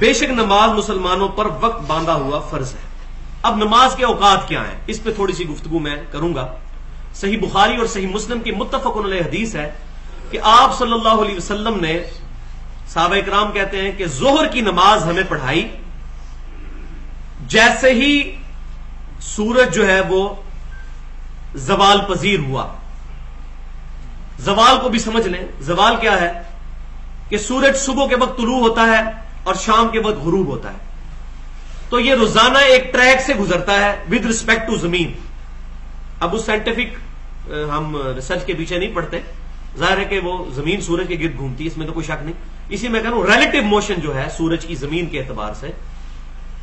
بے شک نماز مسلمانوں پر وقت باندھا ہوا فرض ہے۔ اب نماز کے اوقات کیا ہیں، اس پہ تھوڑی سی گفتگو میں کروں گا۔ صحیح بخاری اور صحیح مسلم کی متفق علیہ حدیث ہے کہ آپ صلی اللہ علیہ وسلم نے، صحابہ کرام کہتے ہیں کہ ظہر کی نماز ہمیں پڑھائی جیسے ہی سورج جو ہے وہ زوال پذیر ہوا۔ زوال کو بھی سمجھ لیں، زوال کیا ہے کہ سورج صبح کے وقت طلوع ہوتا ہے اور شام کے وقت غروب ہوتا ہے، تو یہ روزانہ ایک ٹریک سے گزرتا ہے ود رسپیکٹ ٹو زمین۔ اب اس سائنٹیفک ہم ریسرچ کے پیچھے نہیں پڑتے، ظاہر ہے کہ وہ زمین سورج کے گرد گھومتی ہے، اس میں تو کوئی شک نہیں۔ اسی میں کہہ رہا ہوں ریلیٹو موشن جو ہے سورج کی زمین کے اعتبار سے،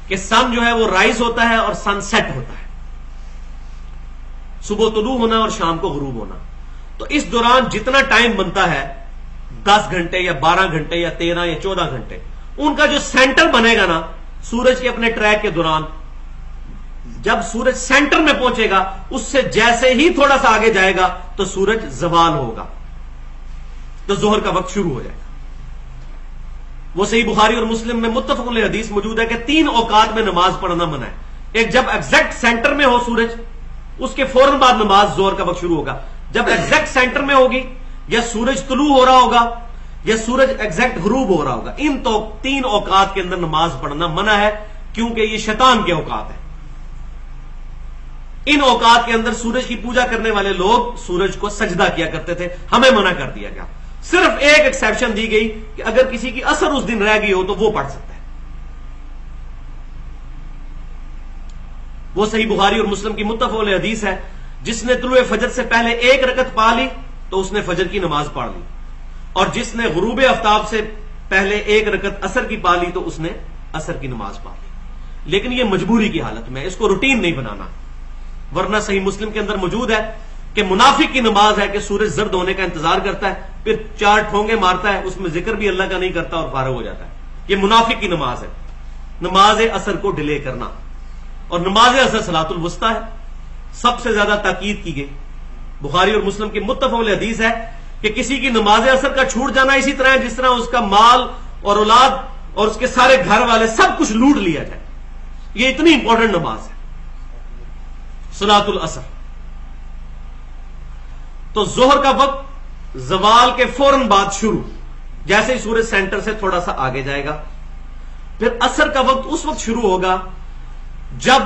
کہ سن جو ہے وہ رائز ہوتا ہے اور سن سیٹ ہوتا ہے، صبح طلوع ہونا اور شام کو غروب ہونا۔ تو اس دوران جتنا ٹائم بنتا ہے 10 گھنٹے یا 12 گھنٹے یا 13 یا 14 گھنٹے، ان کا جو سینٹر بنے گا نا سورج کے اپنے ٹریک کے دوران، جب سورج سینٹر میں پہنچے گا اس سے جیسے ہی تھوڑا سا آگے جائے گا تو سورج زوال ہوگا، تو ظہر کا وقت شروع ہو جائے گا۔ وہ صحیح بخاری اور مسلم میں متفق علیہ حدیث موجود ہے کہ 3 اوقات میں نماز پڑھنا منع ہے۔ ایک جب ایگزیکٹ سینٹر میں ہو سورج، اس کے فوراً بعد نماز ظہر کا وقت شروع ہوگا۔ جب ایگزیکٹ سینٹر میں ہوگی، یا سورج طلوع ہو رہا ہوگا، یا سورج ایگزیکٹ غروب ہو رہا ہوگا، ان 3 اوقات کے اندر نماز پڑھنا منع ہے، کیونکہ یہ شیطان کے اوقات ہیں۔ ان اوقات کے اندر سورج کی پوجا کرنے والے لوگ سورج کو سجدہ کیا کرتے تھے، ہمیں منع کر دیا گیا۔ صرف ایک ایکسیپشن دی گئی کہ اگر کسی کی اثر اس دن رہ گئی ہو تو وہ پڑھ سکتا ہے۔ وہ صحیح بخاری اور مسلم کی متفق علیہ حدیث ہے، جس نے طلوع فجر سے پہلے 1 رکعت پا لی تو اس نے فجر کی نماز پڑھ لی، اور جس نے غروب آفتاب سے پہلے 1 رکعت عصر کی پا لی تو اس نے عصر کی نماز پڑھ لی۔ لیکن یہ مجبوری کی حالت میں، اس کو روٹین نہیں بنانا، ورنہ صحیح مسلم کے اندر موجود ہے کہ منافق کی نماز ہے کہ سورج زرد ہونے کا انتظار کرتا ہے، پھر 4 ٹھونگے مارتا ہے، اس میں ذکر بھی اللہ کا نہیں کرتا اور فارغ ہو جاتا ہے۔ یہ منافق کی نماز ہے، نماز عصر کو ڈیلے کرنا۔ اور نماز عصر صلاۃ الوسطیٰ ہے، سب سے زیادہ تاکید کی گئی۔ بخاری اور مسلم کی متفق علیہ حدیث ہے کہ کسی کی نماز عصر کا چھوٹ جانا اسی طرح ہے جس طرح اس کا مال اور اولاد اور اس کے سارے گھر والے سب کچھ لوٹ لیا جائے۔ یہ اتنی امپورٹنٹ نماز ہے صلاۃ العصر۔ تو ظہر کا وقت زوال کے فوراً بعد شروع، جیسے ہی سورج سینٹر سے تھوڑا سا آگے جائے گا۔ پھر عصر کا وقت اس وقت شروع ہوگا جب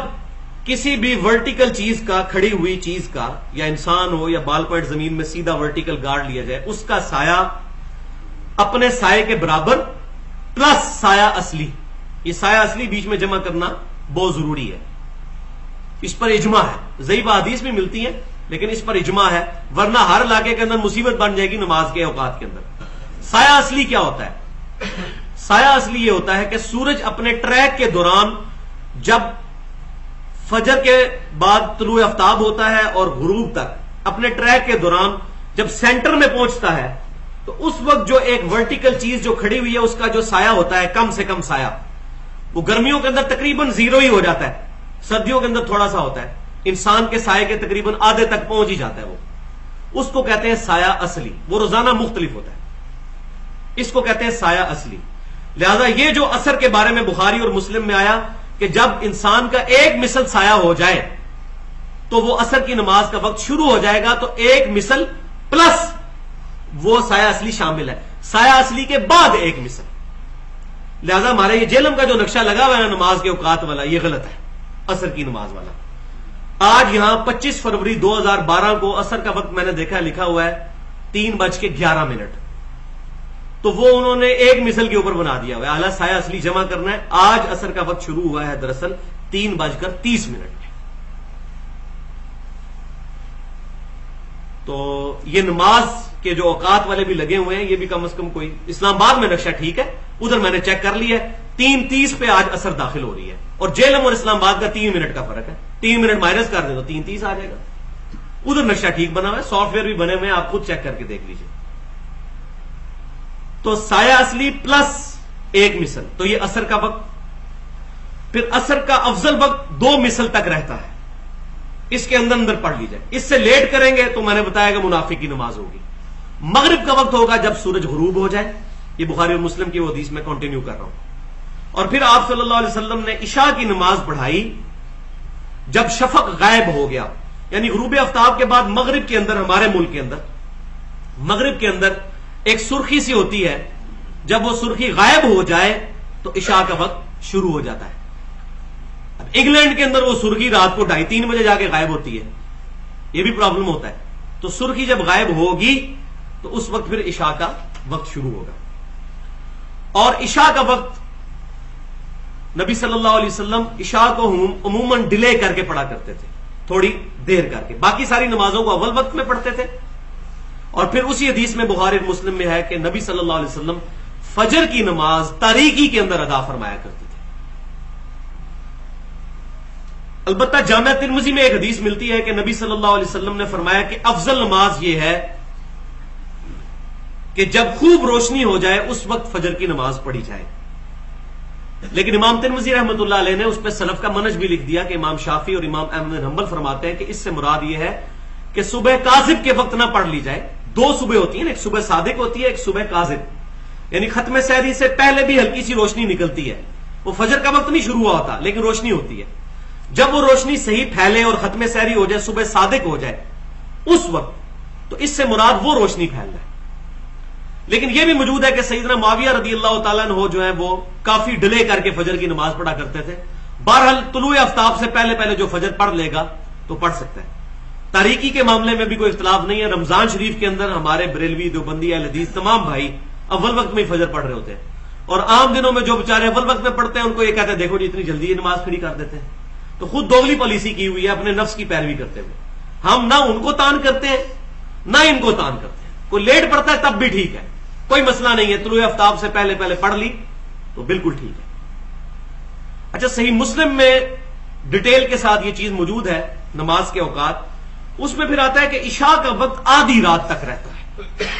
کسی بھی ورٹیکل چیز کا، کھڑی ہوئی چیز کا، یا انسان ہو یا بال پوائنٹ زمین میں سیدھا ورٹیکل گاڑ لیا جائے، اس کا سایہ اپنے سائے کے برابر پلس سایہ اصلی۔ یہ سایہ اصلی بیچ میں جمع کرنا بہت ضروری ہے، اس پر اجماع ہے۔ ضعیف حدیث بھی ملتی ہیں لیکن اس پر اجماع ہے، ورنہ ہر علاقے کے اندر مصیبت بن جائے گی نماز کے اوقات کے اندر۔ سایہ اصلی کیا ہوتا ہے؟ سایہ اصلی یہ ہوتا ہے کہ سورج اپنے ٹریک کے دوران، جب فجر کے بعد طلوع آفتاب ہوتا ہے اور غروب تک اپنے ٹریک کے دوران جب سینٹر میں پہنچتا ہے تو اس وقت جو ایک ورٹیکل چیز جو کھڑی ہوئی ہے اس کا جو سایہ ہوتا ہے، کم سے کم سایہ، وہ گرمیوں کے اندر تقریباً 0 ہی ہو جاتا ہے، سردیوں کے اندر تھوڑا سا ہوتا ہے، انسان کے سائے کے تقریباً آدھے تک پہنچ ہی جاتا ہے، وہ اس کو کہتے ہیں سایہ اصلی۔ وہ روزانہ مختلف ہوتا ہے، اس کو کہتے ہیں سایہ اصلی۔ لہذا یہ جو عصر کے بارے میں بخاری اور مسلم میں آیا کہ جب انسان کا 1 مثل سایہ ہو جائے تو وہ عصر کی نماز کا وقت شروع ہو جائے گا، تو 1 مثل پلس وہ سایہ اصلی شامل ہے، سایہ اصلی کے بعد 1 مثل۔ لہذا ہمارے یہ جہلم کا جو نقشہ لگا ہوا ہے نماز کے اوقات والا، یہ غلط ہے، عصر کی نماز والا۔ آج یہاں 25 فروری 2012 کو عصر کا وقت میں نے دیکھا ہے لکھا ہوا ہے 3:11، تو وہ انہوں نے 1 مثل کے اوپر بنا دیا ہوا ہے، اعلیٰ سایہ اصلی جمع کرنا ہے۔ آج عصر کا وقت شروع ہوا ہے دراصل 3:30 میں۔ تو یہ نماز کے جو اوقات والے بھی لگے ہوئے ہیں، یہ بھی کم از کم کوئی، اسلام آباد میں نقشہ ٹھیک ہے، ادھر میں نے چیک کر لیا ہے 3:30 پہ آج عصر داخل ہو رہی ہے، اور جیلم اور اسلام آباد کا 3 منٹ کا فرق ہے، 3 منٹ مائنس کر دیں تو 3:30 آ جائے گا۔ ادھر نقشہ ٹھیک بنا ہوا ہے، سافٹ ویئر بھی بنے ہوئے ہیں، آپ خود چیک کر کے دیکھ لیجیے۔ تو سایہ اصلی پلس 1 مثل، تو یہ عصر کا وقت۔ پھر عصر کا افضل وقت 2 مثل تک رہتا ہے، اس کے اندر اندر پڑھ لی جائے۔ اس سے لیٹ کریں گے تو میں نے بتایا کہ منافق کی نماز ہوگی۔ مغرب کا وقت ہوگا جب سورج غروب ہو جائے، یہ بخاری اور مسلم کی وہ حدیث میں کنٹینیو کر رہا ہوں۔ اور پھر آپ صلی اللہ علیہ وسلم نے عشاء کی نماز پڑھائی جب شفق غائب ہو گیا، یعنی غروب آفتاب کے بعد مغرب کے اندر، ہمارے ملک کے اندر مغرب کے اندر ایک سرخی سی ہوتی ہے، جب وہ سرخی غائب ہو جائے تو عشاء کا وقت شروع ہو جاتا ہے۔ اب انگلینڈ کے اندر وہ سرخی رات کو 2:30-3 بجے جا کے غائب ہوتی ہے، یہ بھی پرابلم ہوتا ہے۔ تو سرخی جب غائب ہوگی تو اس وقت پھر عشاء کا وقت شروع ہوگا، اور عشاء کا وقت نبی صلی اللہ علیہ وسلم عشاء کو عموماً ڈیلے کر کے پڑھا کرتے تھے، تھوڑی دیر کر کے، باقی ساری نمازوں کو اول وقت میں پڑھتے تھے۔ اور پھر اسی حدیث میں بخاری اور مسلم میں ہے کہ نبی صلی اللہ علیہ وسلم فجر کی نماز تاریکی کے اندر ادا فرمایا کرتے تھے۔ البتہ جامع ترمذی میں ایک حدیث ملتی ہے کہ نبی صلی اللہ علیہ وسلم نے فرمایا کہ افضل نماز یہ ہے کہ جب خوب روشنی ہو جائے اس وقت فجر کی نماز پڑھی جائے۔ لیکن امام ترمذی رحمۃ اللہ علیہ نے اس پہ سلف کا منہج بھی لکھ دیا کہ امام شافعی اور امام احمد بن حنبل فرماتے ہیں کہ اس سے مراد یہ ہے کہ صبح کاذب کے وقت نہ پڑھ لی جائے۔ 2 صبح ہوتی ہیں، ایک صبح صادق ہوتی ہے، ایک صبح کاذب، یعنی ختم سحری سے پہلے بھی ہلکی سی روشنی نکلتی ہے، وہ فجر کا وقت نہیں شروع ہوا ہوتا لیکن روشنی ہوتی ہے۔ جب وہ روشنی صحیح پھیلے اور ختم سحری ہو جائے، صبح صادق ہو جائے اس وقت، تو اس سے مراد وہ روشنی پھیل جائے۔ لیکن یہ بھی موجود ہے کہ سیدنا معاویہ رضی اللہ تعالیٰ عنہ جو ہیں وہ کافی ڈیلے کر کے فجر کی نماز پڑھا کرتے تھے۔ بہرحال طلوع آفتاب سے پہلے پہلے جو فجر پڑھ لے گا تو پڑھ سکتا ہے۔ تاریکی کے معاملے میں بھی کوئی اختلاف نہیں ہے۔ رمضان شریف کے اندر ہمارے بریلوی، دیوبندی، اہل حدیث تمام بھائی اول وقت میں ہی فجر پڑھ رہے ہوتے ہیں، اور عام دنوں میں جو بیچارے اول وقت میں پڑھتے ہیں ان کو یہ کہتے ہیں دیکھو جی اتنی جلدی یہ نماز کھڑی کر دیتے ہیں، تو خود دوگلی پالیسی کی ہوئی ہے اپنے نفس کی پیروی کرتے ہوئے۔ ہم نہ ان کو تان کرتے ہیں نہ ان کو تان کرتے ہیں، کوئی لیٹ پڑتا ہے تب بھی ٹھیک ہے، کوئی مسئلہ نہیں ہے، طلوع آفتاب سے پہلے پہلے پڑھ لی تو بالکل ٹھیک ہے۔ اچھا، صحیح مسلم میں ڈیٹیل کے ساتھ یہ چیز موجود ہے نماز کے اوقات، اس میں پھر آتا ہے کہ عشاء کا وقت آدھی رات تک رہتا ہے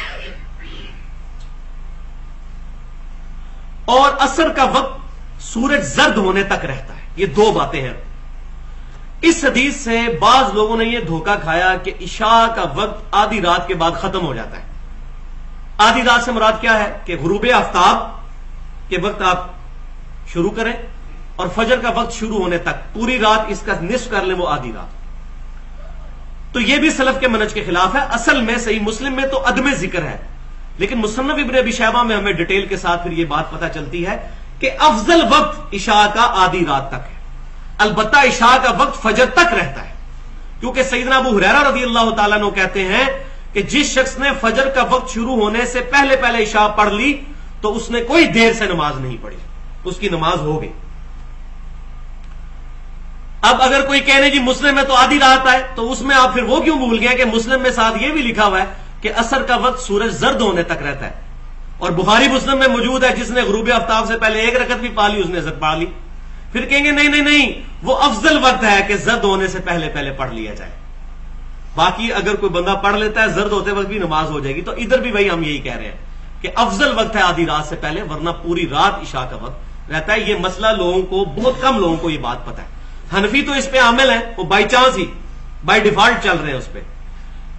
اور عصر کا وقت سورج زرد ہونے تک رہتا ہے۔ یہ 2 باتیں ہیں۔ اس حدیث سے بعض لوگوں نے یہ دھوکہ کھایا کہ عشاء کا وقت آدھی رات کے بعد ختم ہو جاتا ہے۔ آدھی رات سے مراد کیا ہے کہ غروب آفتاب کے وقت آپ شروع کریں اور فجر کا وقت شروع ہونے تک پوری رات اس کا نصف کر لیں، وہ آدھی رات۔ تو یہ بھی سلف کے منہج کے خلاف ہے۔ اصل میں صحیح مسلم میں تو عدم ذکر ہے، لیکن مصنف ابن ابی شیبہ میں ہمیں ڈیٹیل کے ساتھ پھر یہ بات پتہ چلتی ہے کہ افضل وقت عشاء کا آدھی رات تک ہے۔ البتہ عشاء کا وقت فجر تک رہتا ہے، کیونکہ سیدنا ابو ہریرہ رضی اللہ تعالیٰ عنہ کہتے ہیں کہ جس شخص نے فجر کا وقت شروع ہونے سے پہلے پہلے عشاء پڑھ لی تو اس نے کوئی دیر سے نماز نہیں پڑھی، اس کی نماز ہو گئی۔ اب اگر کوئی کہنے جی مسلم میں تو آدھی رات ہے، تو اس میں آپ پھر وہ کیوں بھول گئے کہ مسلم میں ساتھ یہ بھی لکھا ہوا ہے کہ عصر کا وقت سورج زرد ہونے تک رہتا ہے، اور بخاری مسلم میں موجود ہے جس نے غروب آفتاب سے پہلے 1 رکعت بھی پا لی اس نے عصر پڑھ لی۔ پھر کہیں گے نہیں نہیں نہیں، وہ افضل وقت ہے کہ زرد ہونے سے پہلے پہلے پڑھ لیا جائے۔ باقی اگر کوئی بندہ پڑھ لیتا ہے زرد ہوتے وقت بھی نماز ہو جائے گی، تو ادھر بھی بھائی ہم یہی کہہ رہے ہیں کہ افضل وقت ہے آدھی رات سے پہلے، ورنہ پوری رات عشاء کا وقت رہتا ہے۔ یہ مسئلہ لوگوں کو، بہت کم لوگوں کو یہ بات پتہ ہے۔ حنفی تو اس پہ عامل ہیں، وہ by chance he by default چل رہے ہیں اس پہ،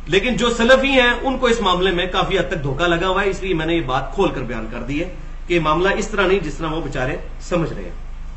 لیکن جو سلفی ہیں ان کو اس معاملے میں کافی حد تک دھوکہ لگا ہوا ہے، اس لیے میں نے یہ بات کھول کر بیان کر دی ہے کہ معاملہ اس طرح نہیں جس طرح وہ بیچارے سمجھ رہے ہیں۔